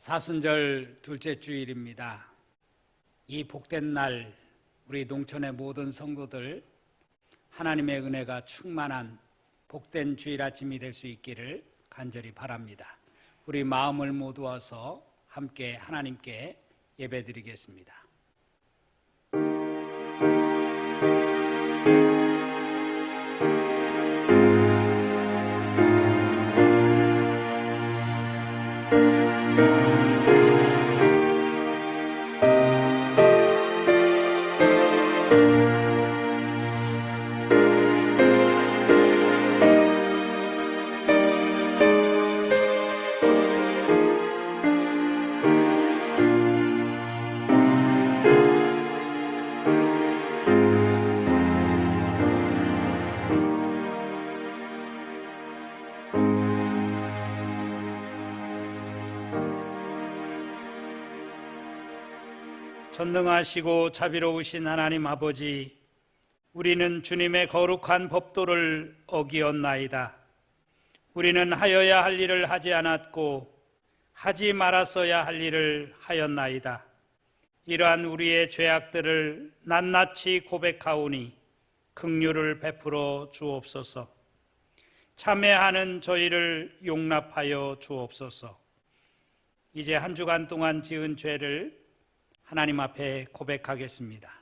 사순절 둘째 주일입니다. 이 복된 날 우리 농촌의 모든 성도들 하나님의 은혜가 충만한 복된 주일 아침이 될 수 있기를 간절히 바랍니다. 우리 마음을 모두어서 함께 하나님께 예배드리겠습니다. 전능하시고 자비로우신 하나님 아버지, 우리는 주님의 거룩한 법도를 어기었나이다. 우리는 하여야 할 일을 하지 않았고 하지 말았어야 할 일을 하였나이다. 이러한 우리의 죄악들을 낱낱이 고백하오니 긍휼을 베풀어 주옵소서. 참회하는 저희를 용납하여 주옵소서. 이제 한 주간 동안 지은 죄를 하나님 앞에 고백하겠습니다.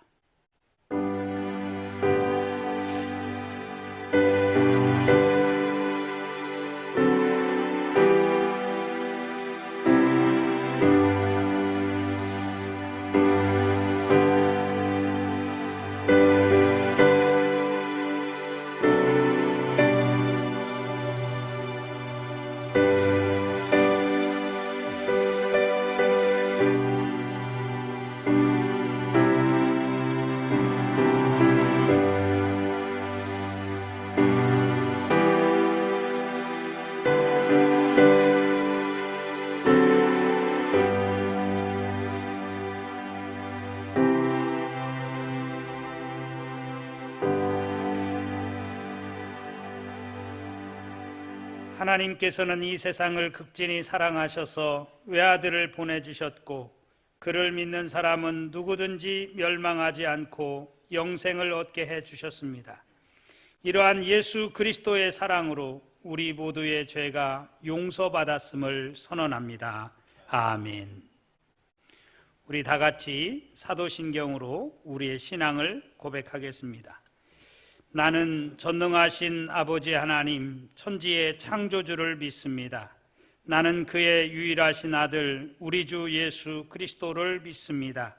하나님께서는 이 세상을 극진히 사랑하셔서 외아들을 보내주셨고 그를 믿는 사람은 누구든지 멸망하지 않고 영생을 얻게 해주셨습니다. 이러한 예수 그리스도의 사랑으로 우리 모두의 죄가 용서받았음을 선언합니다. 아멘. 우리 다 같이 사도신경으로 우리의 신앙을 고백하겠습니다. 나는 전능하신 아버지 하나님 천지의 창조주를 믿습니다. 나는 그의 유일하신 아들 우리 주 예수 그리스도를 믿습니다.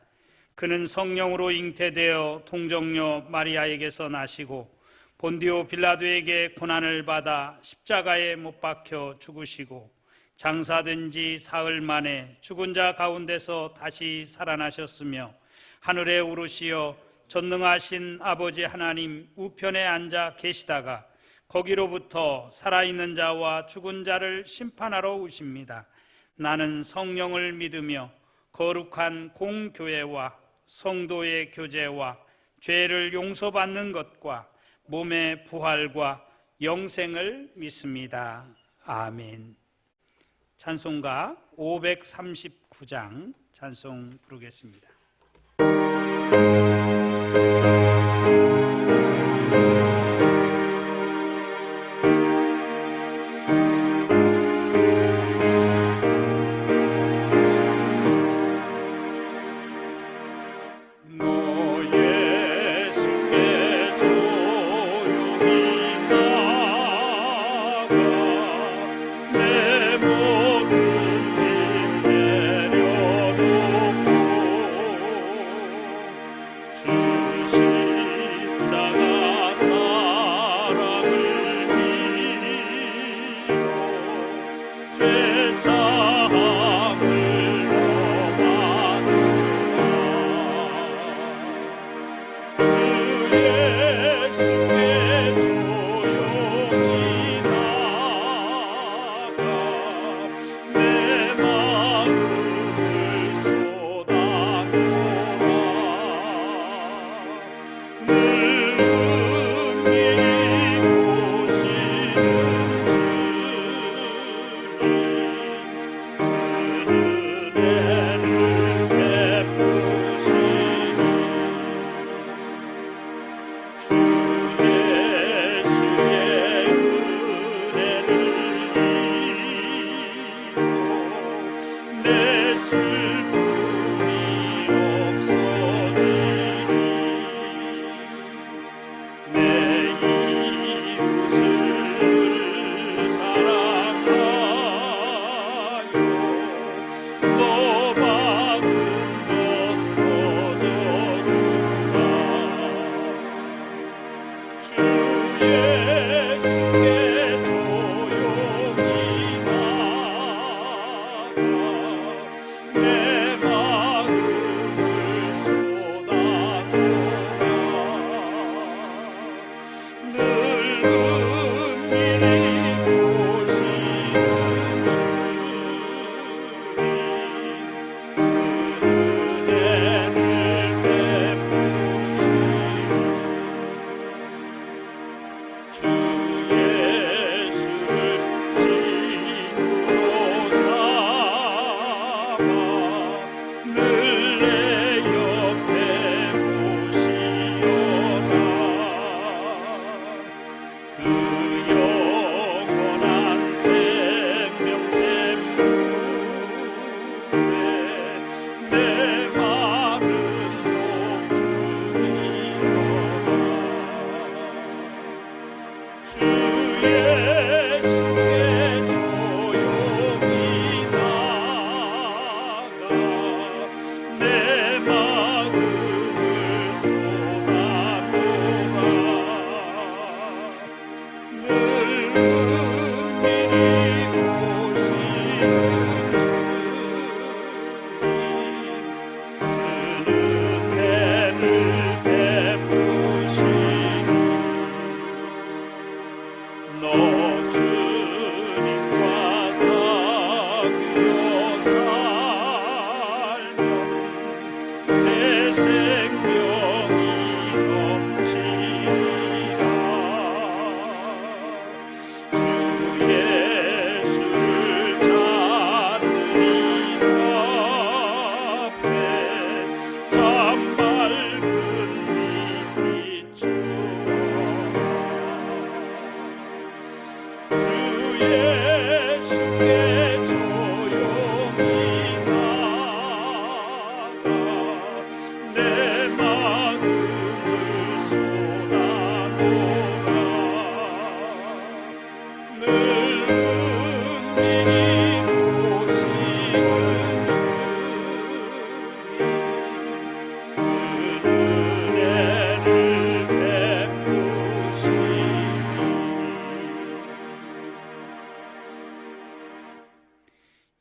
그는 성령으로 잉태되어 동정녀 마리아에게서 나시고 본디오 빌라도에게 고난을 받아 십자가에 못 박혀 죽으시고 장사된 지 사흘 만에 죽은 자 가운데서 다시 살아나셨으며 하늘에 오르시어 전능하신 아버지 하나님 우편에 앉아 계시다가 거기로부터 살아있는 자와 죽은 자를 심판하러 오십니다. 나는 성령을 믿으며 거룩한 공교회와 성도의 교제와 죄를 용서받는 것과 몸의 부활과 영생을 믿습니다. 아멘. 찬송가 539장 찬송 부르겠습니다. 주시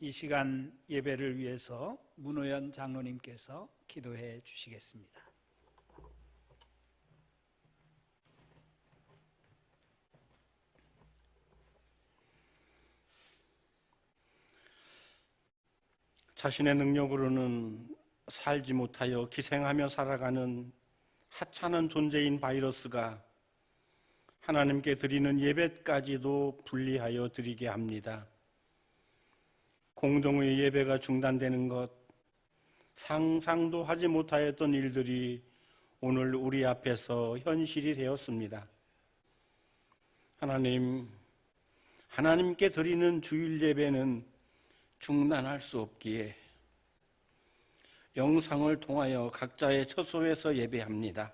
이 시간 예배를 위해서 문호연 장로님께서 기도해 주시겠습니다. 자신의 능력으로는 살지 못하여 기생하며 살아가는 하찮은 존재인 바이러스가 하나님께 드리는 예배까지도 분리하여 드리게 합니다. 공동의 예배가 중단되는 것, 상상도 하지 못하였던 일들이 오늘 우리 앞에서 현실이 되었습니다. 하나님께 드리는 주일 예배는 중단할 수 없기에 영상을 통하여 각자의 처소에서 예배합니다.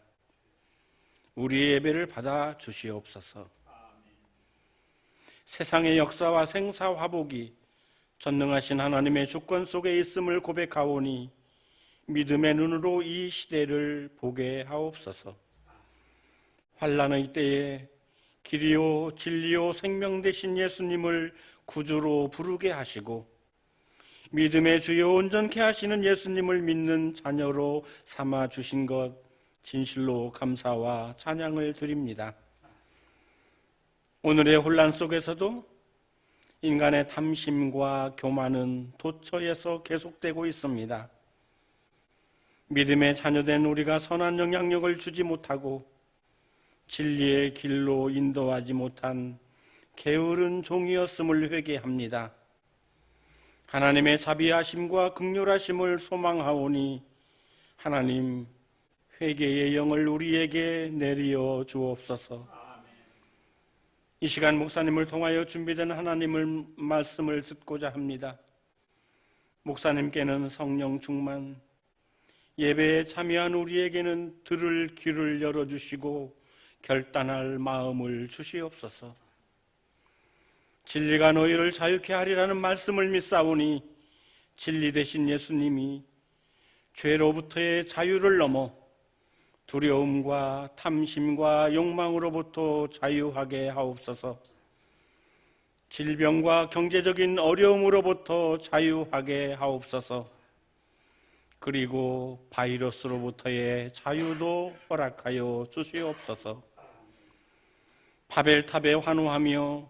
우리의 예배를 받아 주시옵소서. 세상의 역사와 생사 화복이 전능하신 하나님의 주권 속에 있음을 고백하오니 믿음의 눈으로 이 시대를 보게 하옵소서. 환난의 때에 길이요 진리요 생명 되신 예수님을 구주로 부르게 하시고 믿음의 주요 온전케 하시는 예수님을 믿는 자녀로 삼아 주신 것 진실로 감사와 찬양을 드립니다. 오늘의 혼란 속에서도 인간의 탐심과 교만은 도처에서 계속되고 있습니다. 믿음의 자녀된 우리가 선한 영향력을 주지 못하고 진리의 길로 인도하지 못한 게으른 종이었음을 회개합니다. 하나님의 자비하심과 긍휼하심을 소망하오니 하나님 회개의 영을 우리에게 내리어 주옵소서. 이 시간 목사님을 통하여 준비된 하나님의 말씀을 듣고자 합니다. 목사님께는 성령 충만, 예배에 참여한 우리에게는 들을 귀를 열어주시고 결단할 마음을 주시옵소서. 진리가 너희를 자유케 하리라는 말씀을 믿사오니 진리 되신 예수님이 죄로부터의 자유를 넘어 두려움과 탐심과 욕망으로부터 자유하게 하옵소서. 질병과 경제적인 어려움으로부터 자유하게 하옵소서. 그리고 바이러스로부터의 자유도 허락하여 주시옵소서. 바벨탑에 환호하며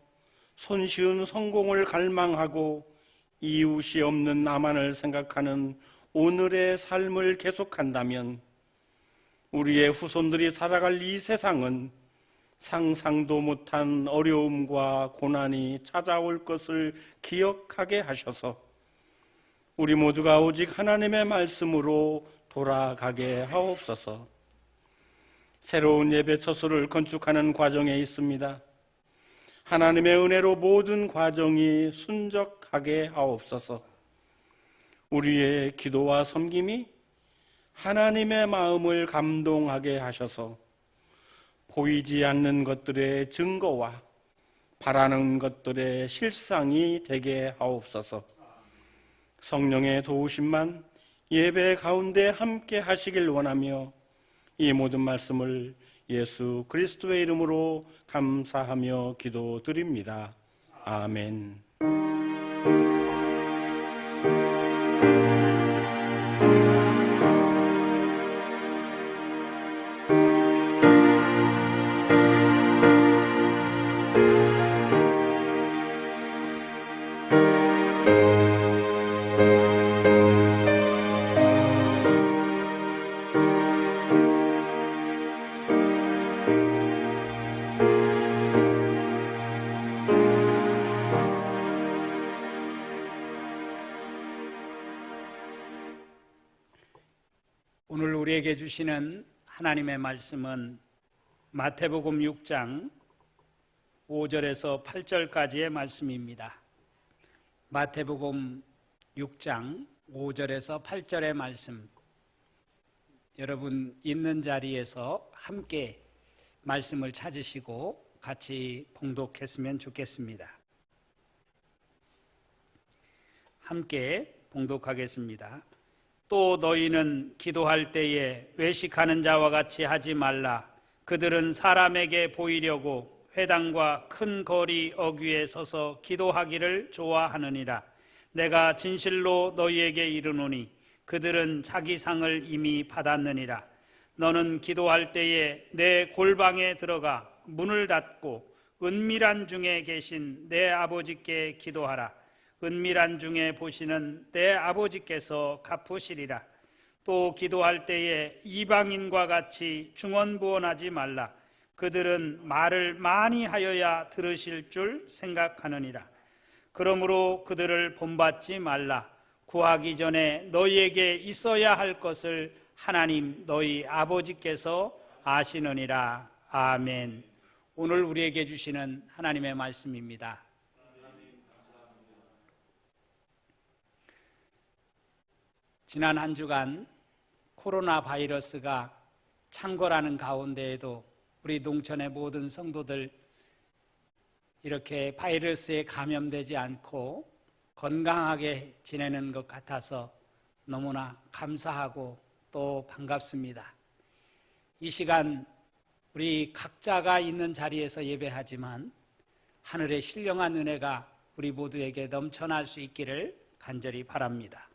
손쉬운 성공을 갈망하고 이웃이 없는 나만을 생각하는 오늘의 삶을 계속한다면 우리의 후손들이 살아갈 이 세상은 상상도 못한 어려움과 고난이 찾아올 것을 기억하게 하셔서 우리 모두가 오직 하나님의 말씀으로 돌아가게 하옵소서. 새로운 예배 처소를 건축하는 과정에 있습니다. 하나님의 은혜로 모든 과정이 순적하게 하옵소서. 우리의 기도와 섬김이 하나님의 마음을 감동하게 하셔서 보이지 않는 것들의 증거와 바라는 것들의 실상이 되게 하옵소서. 성령의 도우심만 예배 가운데 함께 하시길 원하며 이 모든 말씀을 예수 그리스도의 이름으로 감사하며 기도드립니다. 아멘. 오늘 우리에게 주시는 하나님의 말씀은 마태복음 6장 5절에서 8절까지의 말씀입니다. 마태복음 6장 5절에서 8절의 말씀, 여러분 있는 자리에서 함께 말씀을 찾으시고 같이 봉독했으면 좋겠습니다. 함께 봉독하겠습니다. 또 너희는 기도할 때에 외식하는 자와 같이 하지 말라. 그들은 사람에게 보이려고 회당과 큰 거리 어귀에 서서 기도하기를 좋아하느니라. 내가 진실로 너희에게 이르노니 그들은 자기 상을 이미 받았느니라. 너는 기도할 때에 내 골방에 들어가 문을 닫고 은밀한 중에 계신 내 아버지께 기도하라. 은밀한 중에 보시는 내 아버지께서 갚으시리라. 또 기도할 때에 이방인과 같이 중언부언하지 말라. 그들은 말을 많이 하여야 들으실 줄 생각하느니라. 그러므로 그들을 본받지 말라. 구하기 전에 너희에게 있어야 할 것을 하나님 너희 아버지께서 아시느니라. 아멘. 오늘 우리에게 주시는 하나님의 말씀입니다. 지난 한 주간 코로나 바이러스가 창궐하는 가운데에도 우리 농촌의 모든 성도들 이렇게 바이러스에 감염되지 않고 건강하게 지내는 것 같아서 너무나 감사하고 또 반갑습니다. 이 시간 우리 각자가 있는 자리에서 예배하지만 하늘의 신령한 은혜가 우리 모두에게 넘쳐날 수 있기를 간절히 바랍니다.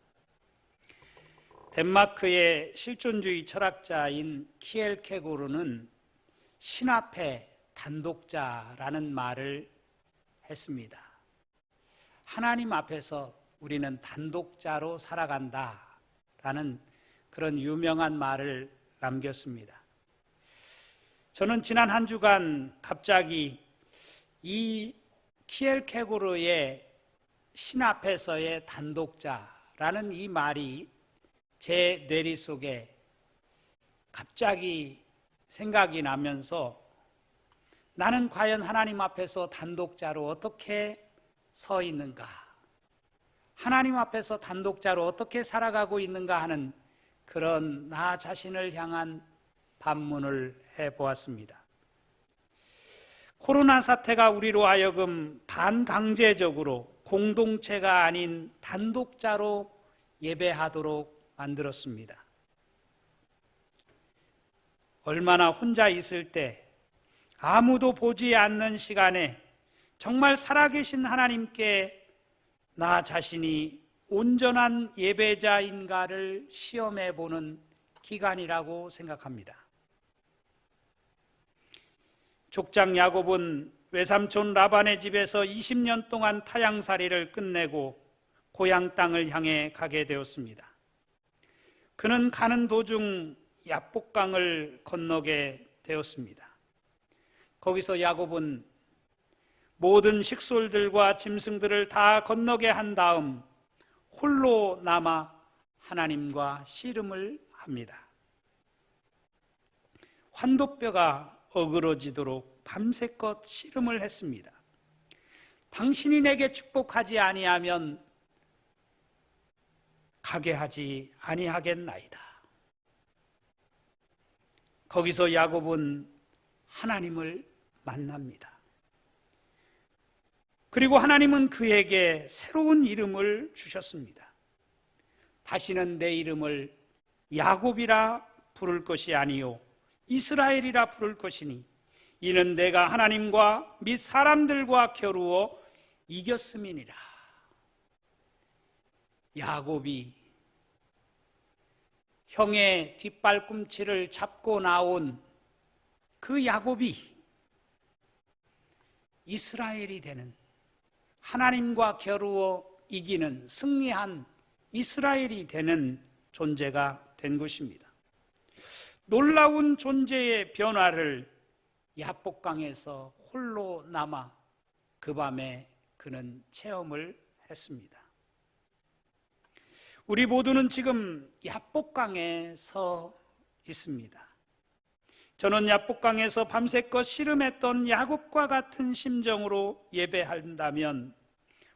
덴마크의 실존주의 철학자인 키엘케고르는 신 앞에 단독자라는 말을 했습니다. 하나님 앞에서 우리는 단독자로 살아간다라는 그런 유명한 말을 남겼습니다. 저는 지난 한 주간 갑자기 이 키엘케고르의 신 앞에서의 단독자라는 이 말이 제 뇌리 속에 갑자기 생각이 나면서 나는 과연 하나님 앞에서 단독자로 어떻게 서 있는가? 하나님 앞에서 단독자로 어떻게 살아가고 있는가 하는 그런 나 자신을 향한 반문을 해보았습니다. 코로나 사태가 우리로 하여금 반강제적으로 공동체가 아닌 단독자로 예배하도록 만들었습니다. 얼마나 혼자 있을 때 아무도 보지 않는 시간에 정말 살아계신 하나님께 나 자신이 온전한 예배자인가를 시험해 보는 기간이라고 생각합니다. 족장 야곱은 외삼촌 라반의 집에서 20년 동안 타향살이를 끝내고 고향 땅을 향해 가게 되었습니다. 그는 가는 도중 야복강을 건너게 되었습니다. 거기서 야곱은 모든 식솔들과 짐승들을 다 건너게 한 다음 홀로 남아 하나님과 씨름을 합니다. 환도뼈가 어그러지도록 밤새껏 씨름을 했습니다. 당신이 내게 축복하지 아니하면 가게 하지 아니하겠나이다. 거기서 야곱은 하나님을 만납니다. 그리고 하나님은 그에게 새로운 이름을 주셨습니다. 다시는 내 이름을 야곱이라 부를 것이 아니요 이스라엘이라 부를 것이니 이는 내가 하나님과 및 사람들과 겨루어 이겼음이니라. 야곱이 형의 뒷발꿈치를 잡고 나온 그 야곱이 이스라엘이 되는, 하나님과 겨루어 이기는, 승리한 이스라엘이 되는 존재가 된 것입니다. 놀라운 존재의 변화를 야복강에서 홀로 남아 그 밤에 그는 체험을 했습니다. 우리 모두는 지금 야복강에 서 있습니다. 저는 야복강에서 밤새껏 씨름했던 야곱과 같은 심정으로 예배한다면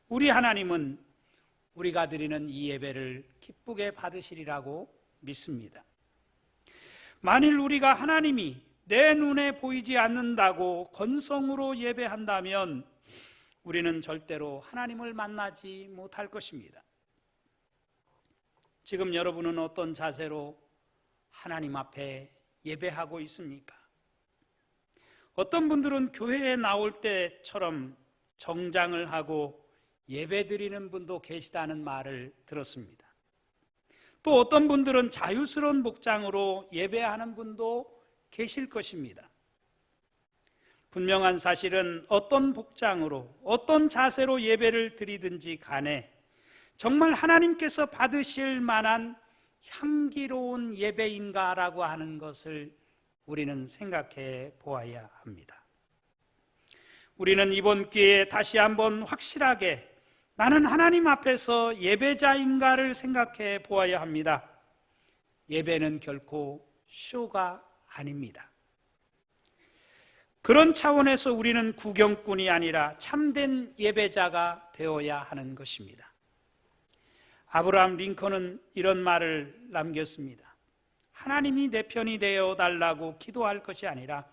우리 하나님은 우리가 드리는 이 예배를 기쁘게 받으시리라고 믿습니다. 만일 우리가 하나님이 내 눈에 보이지 않는다고 건성으로 예배한다면 우리는 절대로 하나님을 만나지 못할 것입니다. 지금 여러분은 어떤 자세로 하나님 앞에 예배하고 있습니까? 어떤 분들은 교회에 나올 때처럼 정장을 하고 예배 드리는 분도 계시다는 말을 들었습니다. 또 어떤 분들은 자유스러운 복장으로 예배하는 분도 계실 것입니다. 분명한 사실은 어떤 복장으로, 어떤 자세로 예배를 드리든지 간에 정말 하나님께서 받으실 만한 향기로운 예배인가라고 하는 것을 우리는 생각해 보아야 합니다. 우리는 이번 기회에 다시 한번 확실하게 나는 하나님 앞에서 예배자인가를 생각해 보아야 합니다. 예배는 결코 쇼가 아닙니다. 그런 차원에서 우리는 구경꾼이 아니라 참된 예배자가 되어야 하는 것입니다. 아브라함 링컨은 이런 말을 남겼습니다. 하나님이 내 편이 되어 달라고 기도할 것이 아니라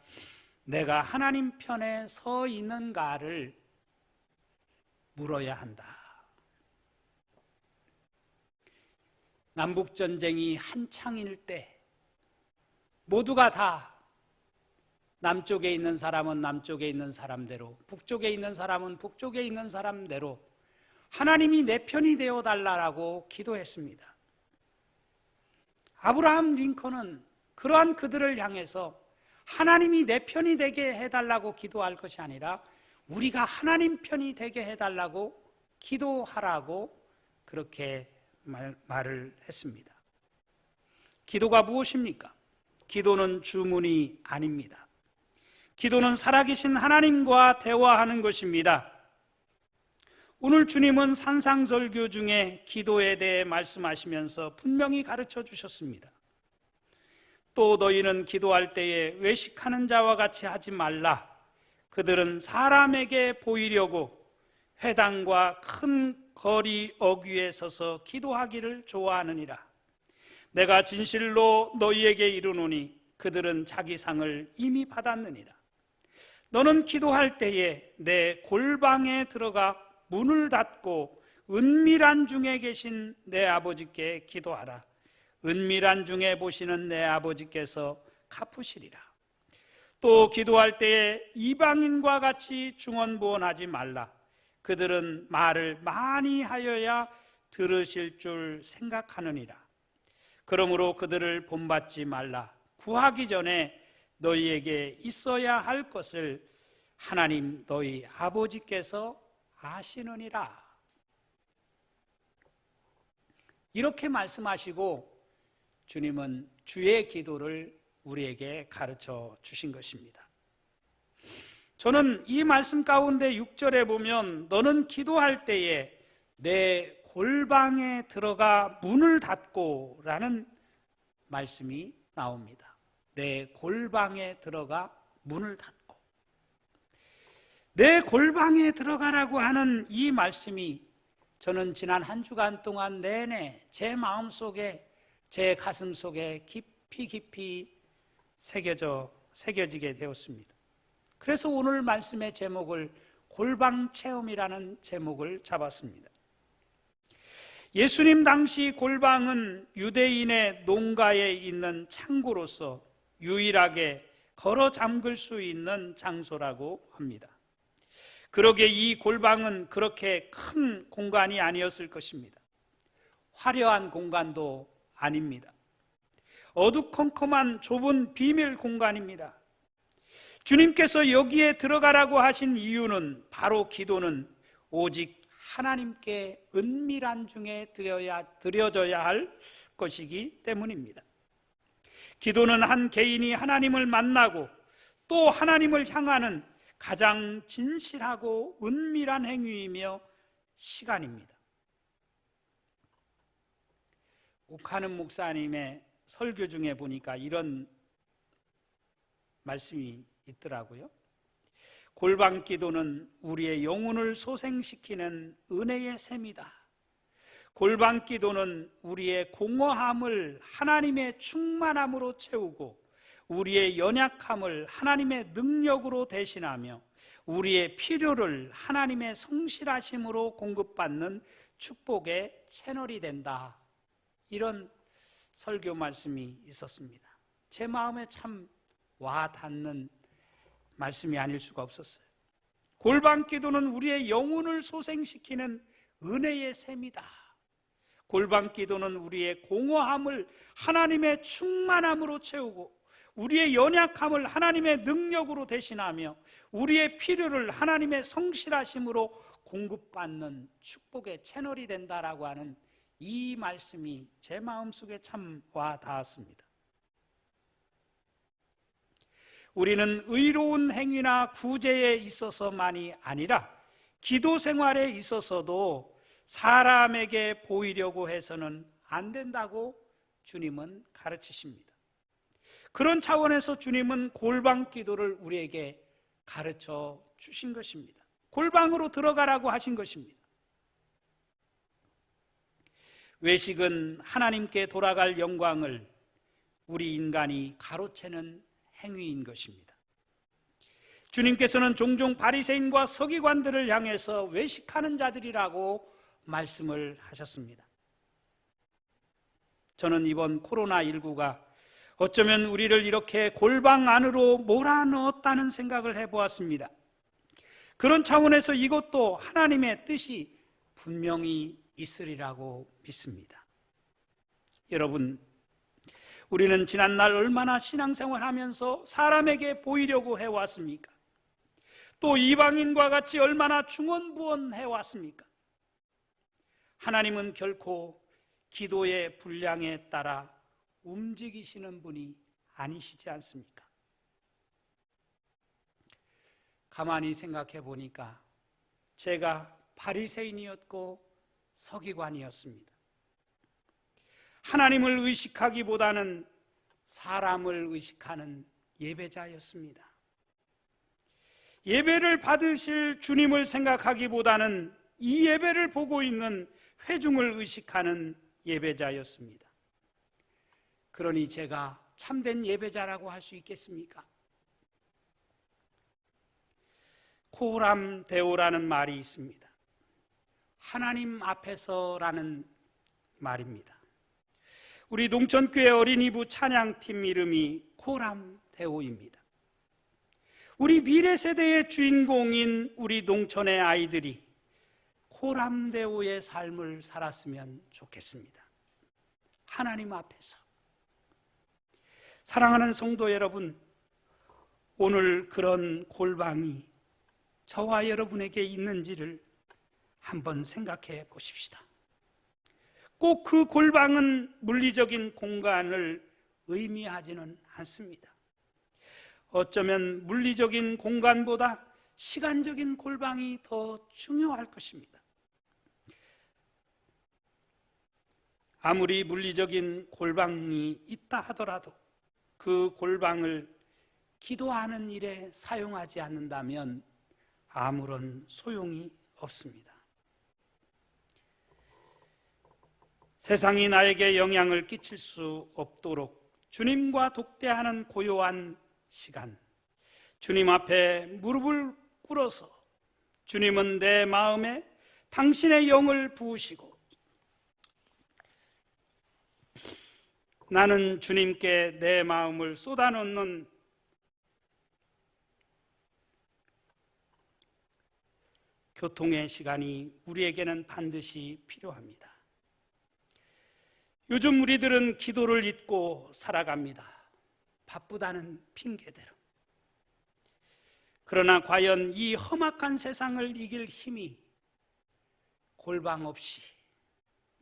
내가 하나님 편에 서 있는가를 물어야 한다. 남북전쟁이 한창일 때 모두가 다 남쪽에 있는 사람은 남쪽에 있는 사람대로, 북쪽에 있는 사람은 북쪽에 있는 사람대로 하나님이 내 편이 되어 달라고 기도했습니다. 아브라함 링컨은 그러한 그들을 향해서 하나님이 내 편이 되게 해달라고 기도할 것이 아니라 우리가 하나님 편이 되게 해달라고 기도하라고 그렇게 말을 했습니다. 기도가 무엇입니까? 기도는 주문이 아닙니다. 기도는 살아계신 하나님과 대화하는 것입니다. 오늘 주님은 산상설교 중에 기도에 대해 말씀하시면서 분명히 가르쳐 주셨습니다. 또 너희는 기도할 때에 외식하는 자와 같이 하지 말라. 그들은 사람에게 보이려고 회당과 큰 거리 어귀에 서서 기도하기를 좋아하느니라. 내가 진실로 너희에게 이르노니 그들은 자기 상을 이미 받았느니라. 너는 기도할 때에 내 골방에 들어가 문을 닫고 은밀한 중에 계신 내 아버지께 기도하라. 은밀한 중에 보시는 내 아버지께서 갚으시리라. 또 기도할 때에 이방인과 같이 중언부언하지 말라. 그들은 말을 많이 하여야 들으실 줄 생각하느니라. 그러므로 그들을 본받지 말라. 구하기 전에 너희에게 있어야 할 것을 하나님 너희 아버지께서 아시느니라. 이렇게 말씀하시고 주님은 주의 기도를 우리에게 가르쳐 주신 것입니다. 저는 이 말씀 가운데 6절에 보면 너는 기도할 때에 내 골방에 들어가 문을 닫고 라는 말씀이 나옵니다. 내 골방에 들어가 문을 닫고. 내 골방에 들어가라고 하는 이 말씀이 저는 지난 한 주간 동안 내내 제 마음속에, 제 가슴속에 깊이 새겨지게 되었습니다. 그래서 오늘 말씀의 제목을 골방 체험이라는 제목을 잡았습니다. 예수님 당시 골방은 유대인의 농가에 있는 창고로서 유일하게 걸어 잠글 수 있는 장소라고 합니다. 그러게 이 골방은 그렇게 큰 공간이 아니었을 것입니다. 화려한 공간도 아닙니다. 어두컴컴한 좁은 비밀 공간입니다. 주님께서 여기에 들어가라고 하신 이유는 바로 기도는 오직 하나님께 은밀한 중에 드려져야 할 것이기 때문입니다. 기도는 한 개인이 하나님을 만나고 또 하나님을 향하는 가장 진실하고 은밀한 행위이며 시간입니다. 옥하는 목사님의 설교 중에 보니까 이런 말씀이 있더라고요. 골방 기도는 우리의 영혼을 소생시키는 은혜의 셈이다. 골방 기도는 우리의 공허함을 하나님의 충만함으로 채우고 우리의 연약함을 하나님의 능력으로 대신하며 우리의 필요를 하나님의 성실하심으로 공급받는 축복의 채널이 된다. 이런 설교 말씀이 있었습니다. 제 마음에 참 와닿는 말씀이 아닐 수가 없었어요. 골방 기도는 우리의 영혼을 소생시키는 은혜의 셈이다. 골방 기도는 우리의 공허함을 하나님의 충만함으로 채우고 우리의 연약함을 하나님의 능력으로 대신하며 우리의 필요를 하나님의 성실하심으로 공급받는 축복의 채널이 된다라고 하는 이 말씀이 제 마음속에 참 와닿았습니다. 우리는 의로운 행위나 구제에 있어서만이 아니라 기도 생활에 있어서도 사람에게 보이려고 해서는 안 된다고 주님은 가르치십니다. 그런 차원에서 주님은 골방 기도를 우리에게 가르쳐 주신 것입니다. 골방으로 들어가라고 하신 것입니다. 외식은 하나님께 돌아갈 영광을 우리 인간이 가로채는 행위인 것입니다. 주님께서는 종종 바리새인과 서기관들을 향해서 외식하는 자들이라고 말씀을 하셨습니다. 저는 이번 코로나19가 어쩌면 우리를 이렇게 골방 안으로 몰아넣었다는 생각을 해보았습니다. 그런 차원에서 이것도 하나님의 뜻이 분명히 있으리라고 믿습니다. 여러분, 우리는 지난날 얼마나 신앙생활하면서 사람에게 보이려고 해왔습니까? 또 이방인과 같이 얼마나 중언부언해왔습니까? 하나님은 결코 기도의 분량에 따라 움직이시는 분이 아니시지 않습니까? 가만히 생각해 보니까 제가 바리새인이었고 서기관이었습니다. 하나님을 의식하기보다는 사람을 의식하는 예배자였습니다. 예배를 받으실 주님을 생각하기보다는 이 예배를 보고 있는 회중을 의식하는 예배자였습니다. 그러니 제가 참된 예배자라고 할 수 있겠습니까? 코람 데오라는 말이 있습니다. 하나님 앞에서라는 말입니다. 우리 농천교회 어린이부 찬양팀 이름이 코람 데오입니다. 우리 미래 세대의 주인공인 우리 농촌의 아이들이 코람 데오의 삶을 살았으면 좋겠습니다. 하나님 앞에서. 사랑하는 성도 여러분, 오늘 그런 골방이 저와 여러분에게 있는지를 한번 생각해 보십시다. 꼭 그 골방은 물리적인 공간을 의미하지는 않습니다. 어쩌면 물리적인 공간보다 시간적인 골방이 더 중요할 것입니다. 아무리 물리적인 골방이 있다 하더라도 그 골방을 기도하는 일에 사용하지 않는다면 아무런 소용이 없습니다. 세상이 나에게 영향을 끼칠 수 없도록 주님과 독대하는 고요한 시간, 주님 앞에 무릎을 꿇어서 주님은 내 마음에 당신의 영을 부으시고 나는 주님께 내 마음을 쏟아놓는 교통의 시간이 우리에게는 반드시 필요합니다. 요즘 우리들은 기도를 잊고 살아갑니다. 바쁘다는 핑계대로. 그러나 과연 이 험악한 세상을 이길 힘이 골방 없이,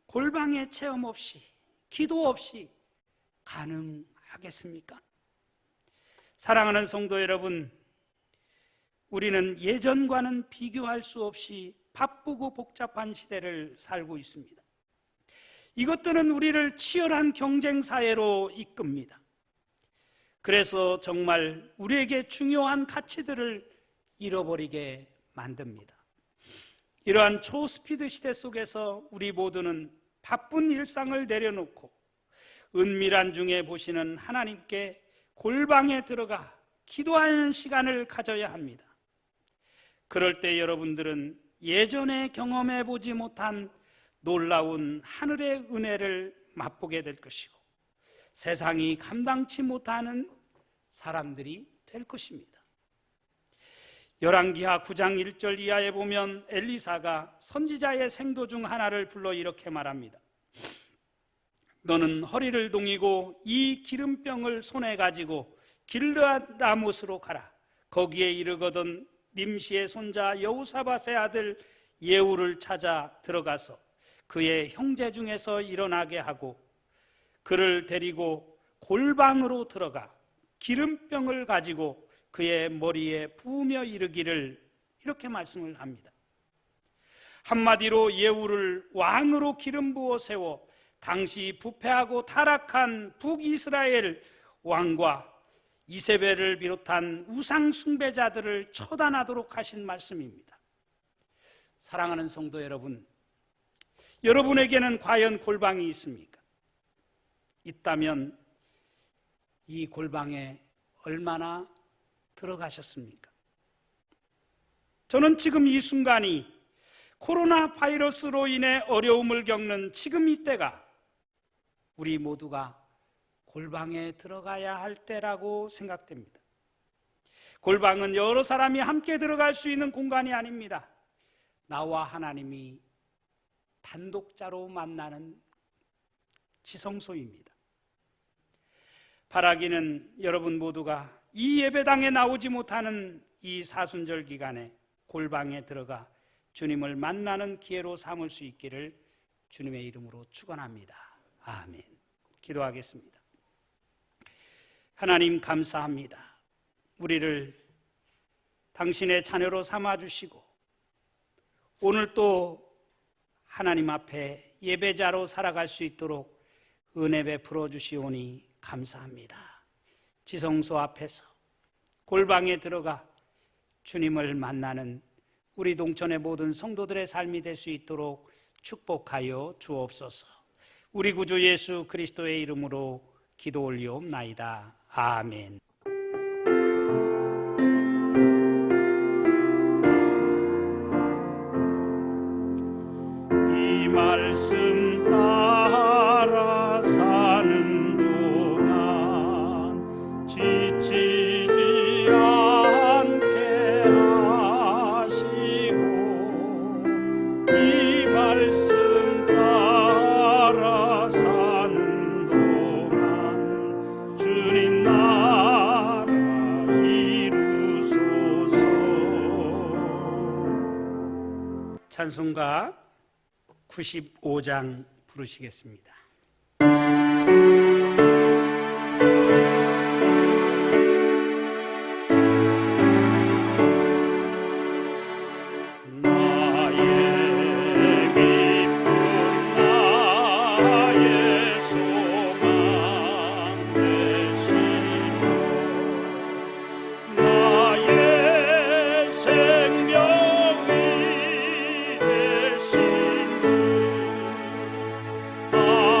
골방의 체험 없이, 기도 없이 가능하겠습니까? 사랑하는 성도 여러분, 우리는 예전과는 비교할 수 없이 바쁘고 복잡한 시대를 살고 있습니다. 이것들은 우리를 치열한 경쟁 사회로 이끕니다. 그래서 정말 우리에게 중요한 가치들을 잃어버리게 만듭니다. 이러한 초스피드 시대 속에서 우리 모두는 바쁜 일상을 내려놓고 은밀한 중에 보시는 하나님께 골방에 들어가 기도하는 시간을 가져야 합니다. 그럴 때 여러분들은 예전에 경험해 보지 못한 놀라운 하늘의 은혜를 맛보게 될 것이고 세상이 감당치 못하는 사람들이 될 것입니다. 열왕기하 9장 1절 이하에 보면 엘리사가 선지자의 생도 중 하나를 불러 이렇게 말합니다. 너는 허리를 동이고 이 기름병을 손에 가지고 길르앗 라못으로 가라. 거기에 이르거든 님시의 손자 여호사밧의 아들 예후를 찾아 들어가서 그의 형제 중에서 일어나게 하고 그를 데리고 골방으로 들어가 기름병을 가지고 그의 머리에 부으며 이르기를, 이렇게 말씀을 합니다. 한마디로 예후를 왕으로 기름 부어 세워 당시 부패하고 타락한 북이스라엘 왕과 이세벨을 비롯한 우상 숭배자들을 처단하도록 하신 말씀입니다. 사랑하는 성도 여러분, 여러분에게는 과연 골방이 있습니까? 있다면 이 골방에 얼마나 들어가셨습니까? 저는 지금 이 순간이 코로나 바이러스로 인해 어려움을 겪는 지금 이때가 우리 모두가 골방에 들어가야 할 때라고 생각됩니다. 골방은 여러 사람이 함께 들어갈 수 있는 공간이 아닙니다. 나와 하나님이 단독자로 만나는 지성소입니다. 바라기는 여러분 모두가 이 예배당에 나오지 못하는 이 사순절 기간에 골방에 들어가 주님을 만나는 기회로 삼을 수 있기를 주님의 이름으로 축원합니다. 아멘. 기도하겠습니다. 하나님 감사합니다. 우리를 당신의 자녀로 삼아주시고 오늘 또 하나님 앞에 예배자로 살아갈 수 있도록 은혜 베풀어 주시오니 감사합니다. 지성소 앞에서 골방에 들어가 주님을 만나는 우리 동천의 모든 성도들의 삶이 될 수 있도록 축복하여 주옵소서. 우리 구주 예수 그리스도의 이름으로 기도 올리옵나이다. 아멘. 이 말씀 따라 사는 동안 지치지 않게 하시고 이 말씀 따라 사는 동안 주님 나라 이루소서. 찬송가 95장 부르시겠습니다. 아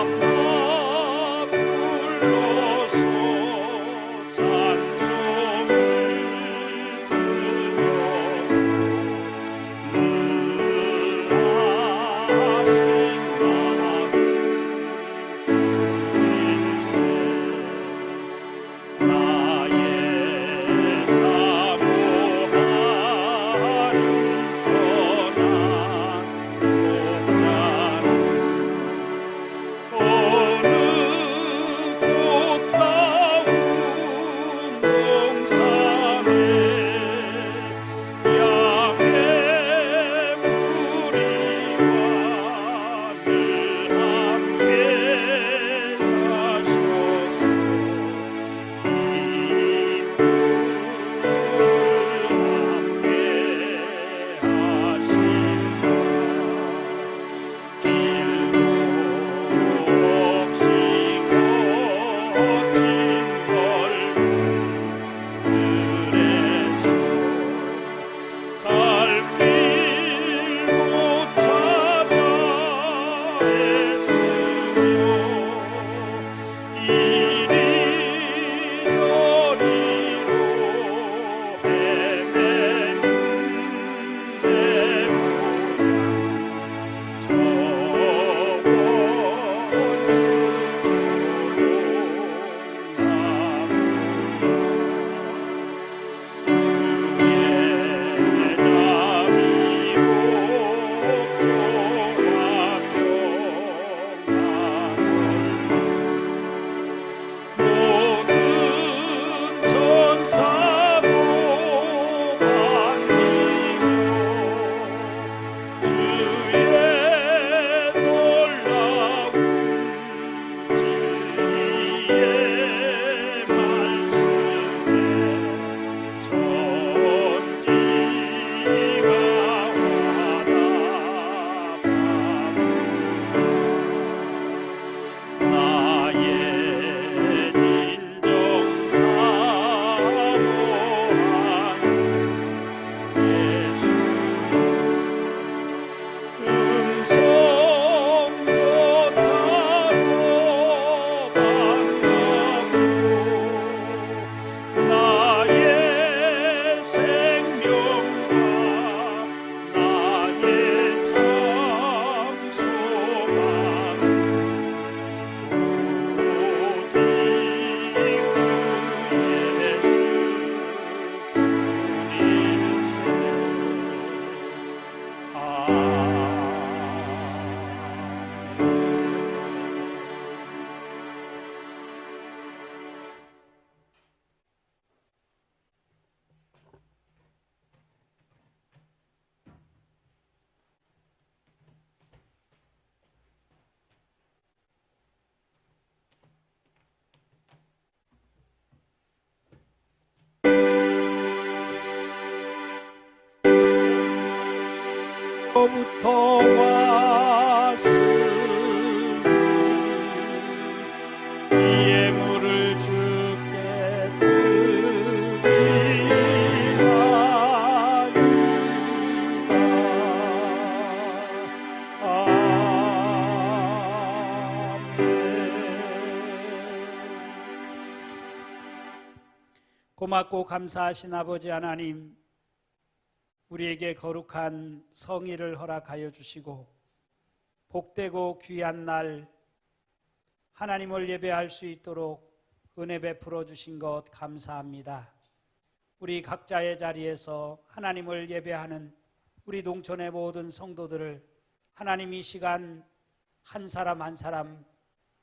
부터 왔으니 이 예물을 주께 드리나이다. 고맙고 감사하신 아버지 하나님, 우리에게 거룩한 성의를 허락하여 주시고 복되고 귀한 날 하나님을 예배할 수 있도록 은혜 베풀어 주신 것 감사합니다. 우리 각자의 자리에서 하나님을 예배하는 우리 농촌의 모든 성도들을 하나님 이 시간 한 사람 한 사람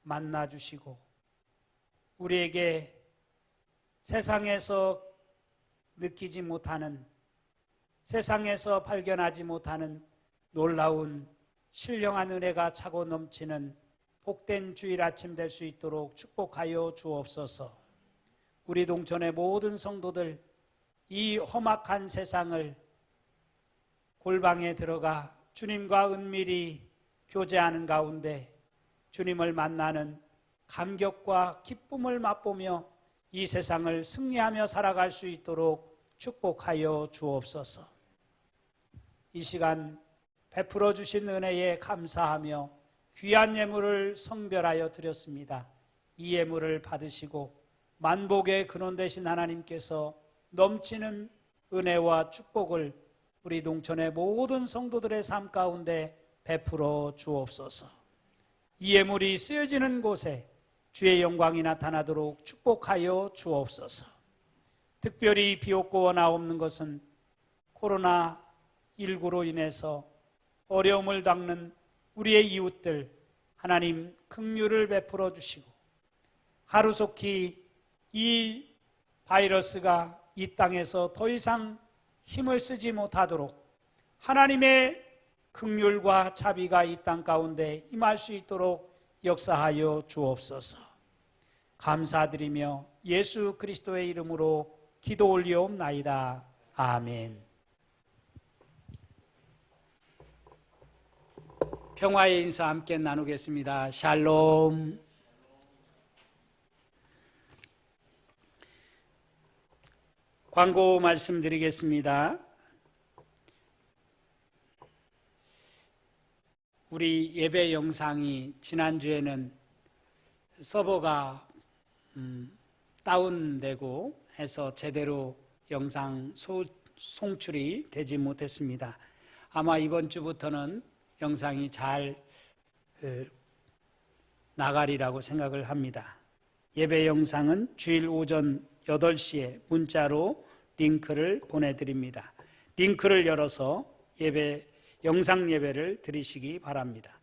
만나 주시고 우리에게 세상에서 느끼지 못하는, 세상에서 발견하지 못하는 놀라운 신령한 은혜가 차고 넘치는 복된 주일 아침 될 수 있도록 축복하여 주옵소서. 우리 동촌의 모든 성도들 이 험악한 세상을 골방에 들어가 주님과 은밀히 교제하는 가운데 주님을 만나는 감격과 기쁨을 맛보며 이 세상을 승리하며 살아갈 수 있도록 축복하여 주옵소서. 이 시간 베풀어 주신 은혜에 감사하며 귀한 예물을 성별하여 드렸습니다. 이 예물을 받으시고 만복의 근원 되신 하나님께서 넘치는 은혜와 축복을 우리 농촌의 모든 성도들의 삶 가운데 베풀어 주옵소서. 이 예물이 쓰여지는 곳에 주의 영광이 나타나도록 축복하여 주옵소서. 특별히 비옵고 원하 없는 것은 코로나19로 인해서 어려움을 겪는 우리의 이웃들 하나님 긍휼을 베풀어 주시고 하루속히 이 바이러스가 이 땅에서 더 이상 힘을 쓰지 못하도록 하나님의 긍휼과 자비가 이 땅 가운데 임할 수 있도록 역사하여 주옵소서. 감사드리며 예수 그리스도의 이름으로 기도 올리옵나이다. 아멘. 평화의 인사 함께 나누겠습니다. 샬롬. 광고 말씀드리겠습니다. 우리 예배 영상이 지난주에는 서버가 다운되고 해서 제대로 영상 송출이 되지 못했습니다. 아마 이번 주부터는 영상이 잘 나가리라고 생각을 합니다. 예배 영상은 주일 오전 8시에 문자로 링크를 보내드립니다. 링크를 열어서 영상 예배를 드리시기 바랍니다.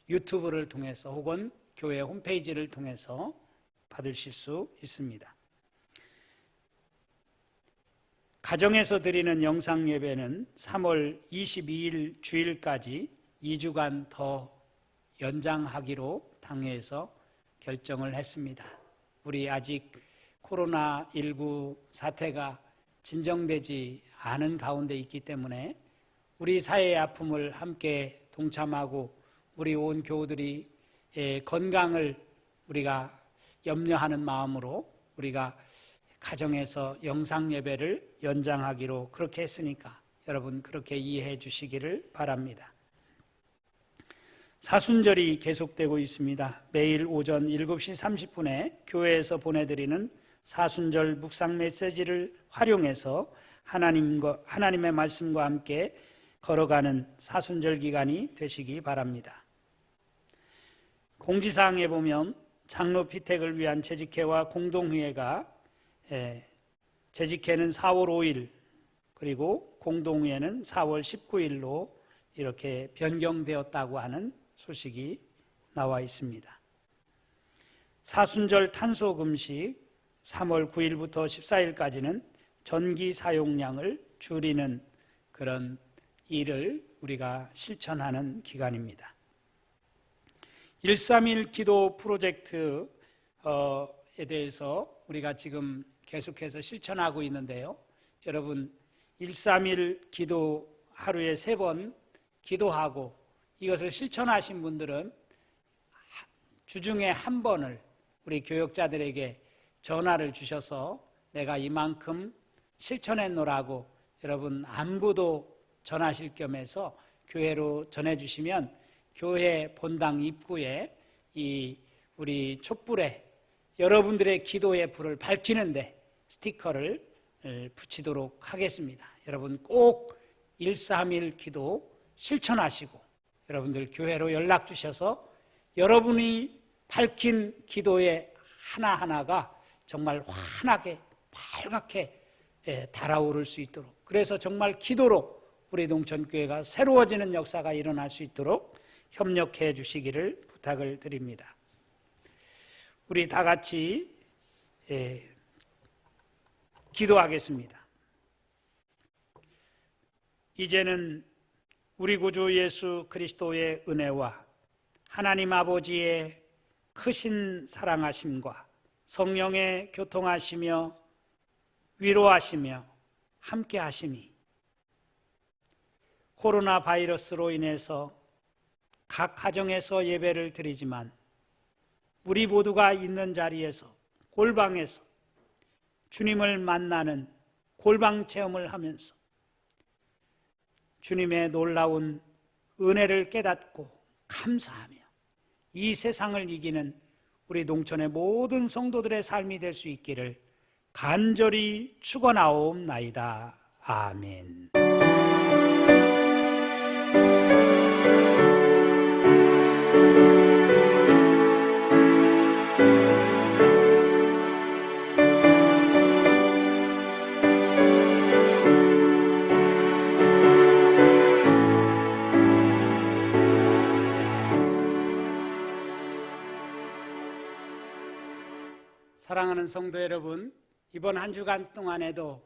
유튜브를 통해서 혹은 교회 홈페이지를 통해서 받으실 수 있습니다. 가정에서 드리는 영상 예배는 3월 22일 주일까지 2주간 더 연장하기로 당회에서 결정을 했습니다. 우리 아직 코로나19 사태가 진정되지 않은 가운데 있기 때문에 우리 사회의 아픔을 함께 동참하고 우리 온 교우들이 건강을 우리가 염려하는 마음으로 우리가 가정에서 영상 예배를 연장하기로 그렇게 했으니까 여러분 그렇게 이해해 주시기를 바랍니다. 사순절이 계속되고 있습니다. 매일 오전 7시 30분에 교회에서 보내드리는 사순절 묵상 메시지를 활용해서 하나님의 말씀과 함께 걸어가는 사순절 기간이 되시기 바랍니다. 공지사항에 보면 장로 피택을 위한 재직회와 공동회의가 재직회는 4월 5일 그리고 공동회의는 4월 19일로 이렇게 변경되었다고 하는 소식이 나와 있습니다. 사순절 탄소금식 3월 9일부터 14일까지는 전기 사용량을 줄이는 그런 일을 우리가 실천하는 기간입니다. 131 기도 프로젝트에 대해서 우리가 지금 계속해서 실천하고 있는데요. 여러분 131 기도 하루에 3번 기도하고 이것을 실천하신 분들은 주중에 한 번을 우리 교역자들에게 전화를 주셔서 내가 이만큼 실천했노라고 여러분 안부도 전하실 겸해서 교회로 전해주시면 교회 본당 입구에 이 우리 촛불에 여러분들의 기도의 불을 밝히는데 스티커를 붙이도록 하겠습니다. 여러분 꼭 131 기도 실천하시고 여러분들 교회로 연락 주셔서 여러분이 밝힌 기도의 하나하나가 정말 환하게 밝게 달아오를 수 있도록, 그래서 정말 기도로 우리 농천교회가 새로워지는 역사가 일어날 수 있도록 협력해 주시기를 부탁을 드립니다. 우리 다 같이 기도하겠습니다. 이제는 우리 구주 예수 그리스도의 은혜와 하나님 아버지의 크신 사랑하심과 성령의 교통하시며 위로하시며 함께 하심이 코로나 바이러스로 인해서 각 가정에서 예배를 드리지만 우리 모두가 있는 자리에서 골방에서 주님을 만나는 골방 체험을 하면서 주님의 놀라운 은혜를 깨닫고 감사하며 이 세상을 이기는 우리 농촌의 모든 성도들의 삶이 될 수 있기를 간절히 축원하옵나이다. 아멘. 사랑하는 성도 여러분, 이번 한 주간 동안에도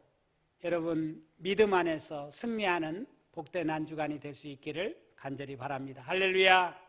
여러분 믿음 안에서 승리하는 복된 한 주간이 될 수 있기를 간절히 바랍니다. 할렐루야.